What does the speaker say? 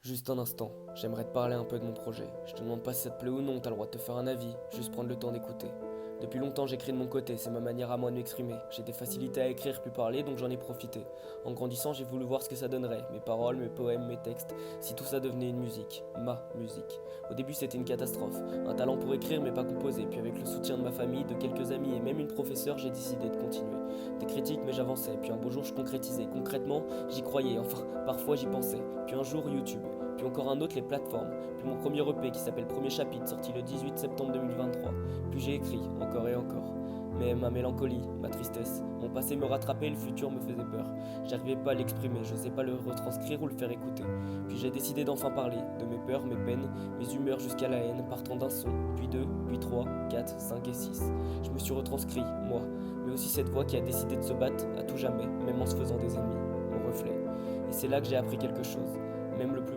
Juste un instant, j'aimerais te parler un peu de mon projet. Je te demande pas si ça te plaît ou non, t'as le droit de te faire un avis, juste prendre le temps d'écouter. Depuis longtemps j'écris de mon côté, c'est ma manière à moi de m'exprimer. J'ai des facilités à écrire plus parler, donc j'en ai profité. En grandissant, j'ai voulu voir ce que ça donnerait, mes paroles, mes poèmes, mes textes, si tout ça devenait une musique, ma musique. Au début c'était une catastrophe, un talent pour écrire mais pas composer, puis avec le soutien de ma famille, de quelques amis et même une professeure, j'ai décidé de continuer. Des critiques mais j'avançais, puis un beau jour je concrétisais. Concrètement, j'y croyais, enfin parfois j'y pensais. Puis un jour YouTube, puis encore un autre les plateformes, puis mon premier EP qui s'appelle Premier Chapitre, sorti le 18 septembre 2023. Puis j'ai écrit, encore et encore. Mais ma mélancolie, ma tristesse, mon passé me rattrapait et le futur me faisait peur. J'arrivais pas à l'exprimer, j'osais pas le retranscrire ou le faire écouter. Puis j'ai décidé d'enfin parler, de mes peurs, mes peines, mes humeurs jusqu'à la haine, partant d'un son, puis deux, puis trois, quatre, cinq et six. Je me suis retranscrit, moi, mais aussi cette voix qui a décidé de se battre à tout jamais, même en se faisant des ennemis, mon reflet. Et c'est là que j'ai appris quelque chose. Même le plus beau